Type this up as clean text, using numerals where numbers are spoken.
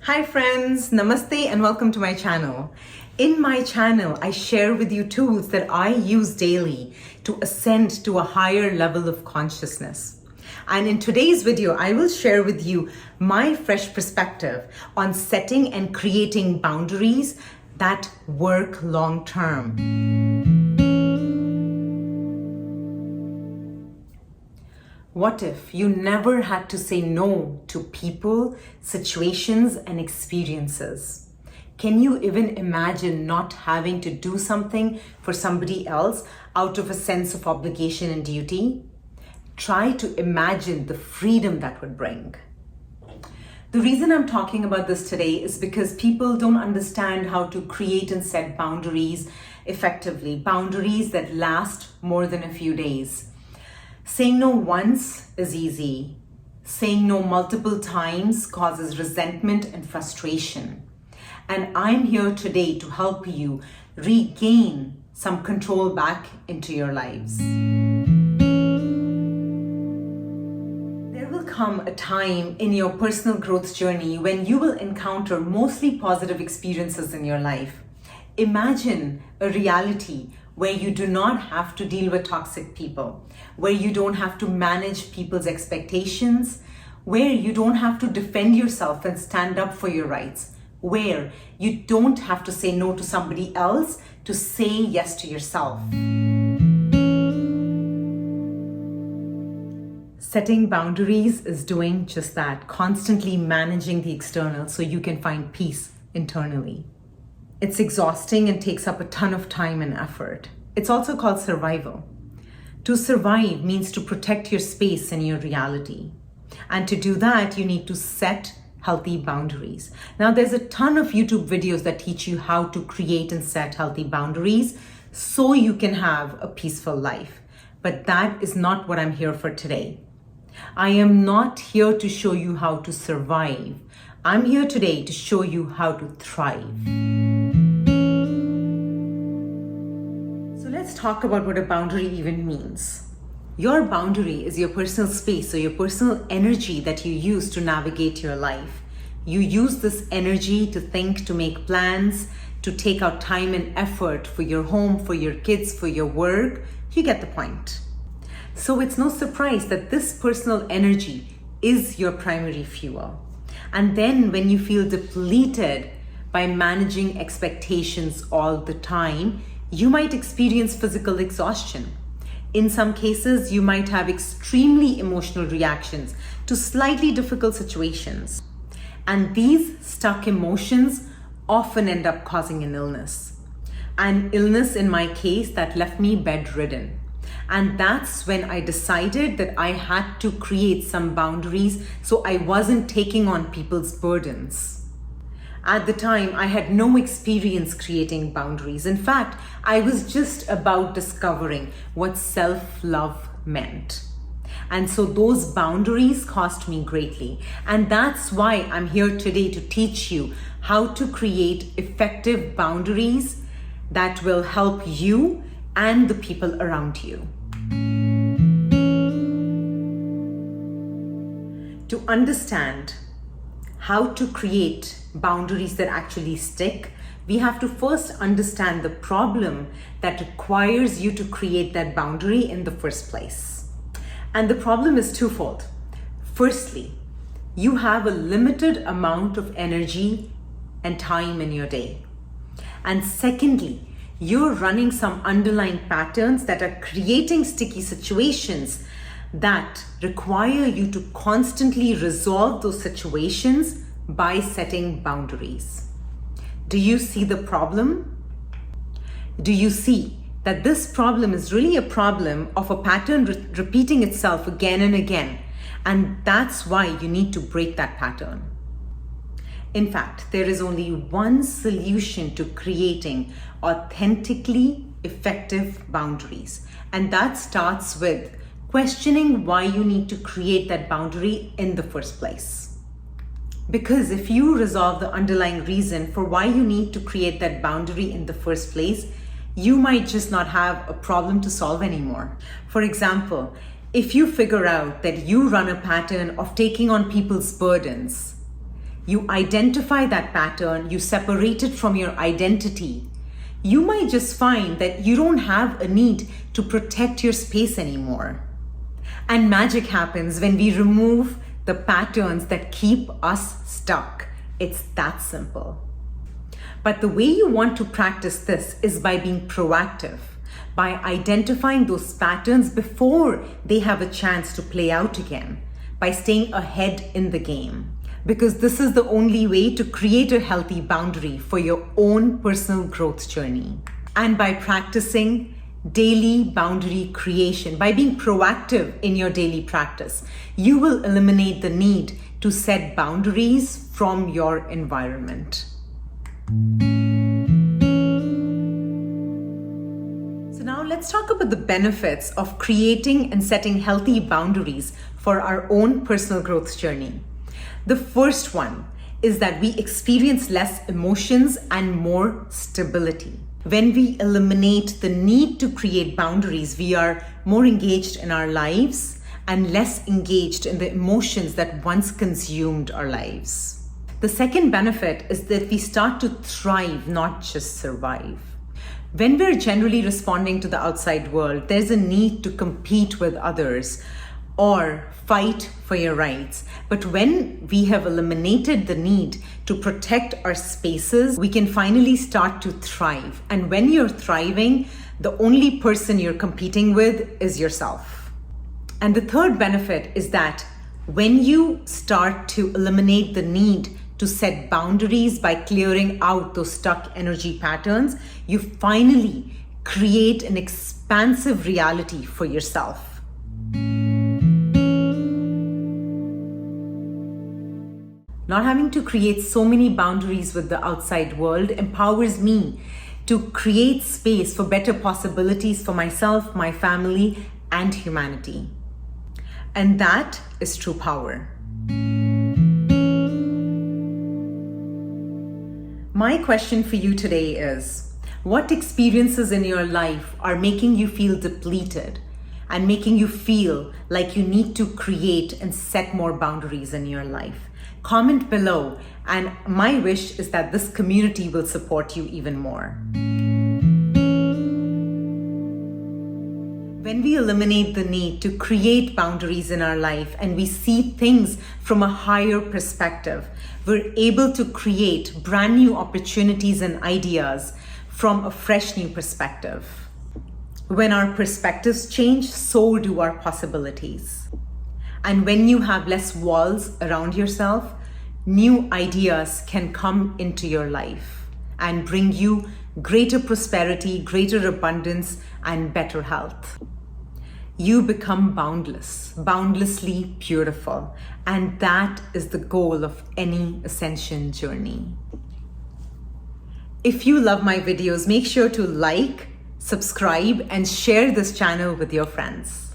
Hi friends, namaste and welcome to my channel. In my channel, I share with you tools that I use daily to ascend to a higher level of consciousness. And in today's video, I will share with you my fresh perspective on setting and creating boundaries that work long term. What if you never had to say no to people, situations, and experiences? Can you even imagine not having to do something for somebody else out of a sense of obligation and duty? Try to imagine the freedom that would bring. The reason I'm talking about this today is because people don't understand how to create and set boundaries effectively, boundaries that last more than a few days. Saying no once is easy. Saying no multiple times causes resentment and frustration. And I'm here today to help you regain some control back into your lives. There will come a time in your personal growth journey when you will encounter mostly positive experiences in your life. Imagine a reality where you do not have to deal with toxic people, where you don't have to manage people's expectations, where you don't have to defend yourself and stand up for your rights, where you don't have to say no to somebody else to say yes to yourself. Setting boundaries is doing just that, constantly managing the external so you can find peace internally. It's exhausting and takes up a ton of time and effort. It's also called survival. To survive means to protect your space and your reality. And to do that, you need to set healthy boundaries. Now, there's a ton of YouTube videos that teach you how to create and set healthy boundaries so you can have a peaceful life. But that is not what I'm here for today. I am not here to show you how to survive. I'm here today to show you how to thrive. Let's talk about what a boundary even means. Your boundary is your personal space or your personal energy that you use to navigate your life. You use this energy to think, to make plans, to take out time and effort for your home, for your kids, for your work. You get the point. So it's no surprise that this personal energy is your primary fuel. And then when you feel depleted by managing expectations all the time, you might experience physical exhaustion. In some cases, you might have extremely emotional reactions to slightly difficult situations. And these stuck emotions often end up causing an illness. An illness in my case that left me bedridden. And that's when I decided that I had to create some boundaries so I wasn't taking on people's burdens. At the time, I had no experience creating boundaries. In fact, I was just about discovering what self-love meant. And so those boundaries cost me greatly. And that's why I'm here today to teach you how to create effective boundaries that will help you and the people around you. To understand how to create boundaries that actually stick, we have to first understand the problem that requires you to create that boundary in the first place. And the problem is twofold. Firstly, you have a limited amount of energy and time in your day. And secondly, you're running some underlying patterns that are creating sticky situations that require you to constantly resolve those situations by setting boundaries. Do you see the problem? Do you see that this problem is really a problem of a pattern repeating itself again and again? And that's why you need to break that pattern. In fact, there is only one solution to creating authentically effective boundaries. And that starts with questioning why you need to create that boundary in the first place. Because if you resolve the underlying reason for why you need to create that boundary in the first place, you might just not have a problem to solve anymore. For example, if you figure out that you run a pattern of taking on people's burdens, You identify that pattern, you separate it from your identity. You might just find that you don't have a need to protect your space anymore. And magic happens when we remove the patterns that keep us stuck. It's that simple. But the way you want to practice this is by being proactive, by identifying those patterns before they have a chance to play out again, by staying ahead in the game. Because this is the only way to create a healthy boundary for your own personal growth journey. And by practicing daily boundary creation, by being proactive in your daily practice, you will eliminate the need to set boundaries from your environment. So now let's talk about the benefits of creating and setting healthy boundaries for our own personal growth journey. The first one is that we experience less emotions and more stability. When we eliminate the need to create boundaries, we are more engaged in our lives and less engaged in the emotions that once consumed our lives. The second benefit is that we start to thrive, not just survive. When we're generally responding to the outside world, there's a need to compete with others or fight for your rights. But when we have eliminated the need to protect our spaces, we can finally start to thrive. And when you're thriving, the only person you're competing with is yourself. And the third benefit is that when you start to eliminate the need to set boundaries by clearing out those stuck energy patterns, you finally create an expansive reality for yourself. Not having to create so many boundaries with the outside world empowers me to create space for better possibilities for myself, my family, and humanity. And that is true power. My question for you today is, what experiences in your life are making you feel depleted and making you feel like you need to create and set more boundaries in your life? Comment below, and my wish is that this community will support you even more. When we eliminate the need to create boundaries in our life and we see things from a higher perspective, we're able to create brand new opportunities and ideas from a fresh new perspective. When our perspectives change, so do our possibilities. And when you have less walls around yourself, new ideas can come into your life and bring you greater prosperity, greater abundance, and better health. You become boundless, boundlessly beautiful, and that is the goal of any ascension journey. If you love my videos, make sure to like, subscribe, and share this channel with your friends.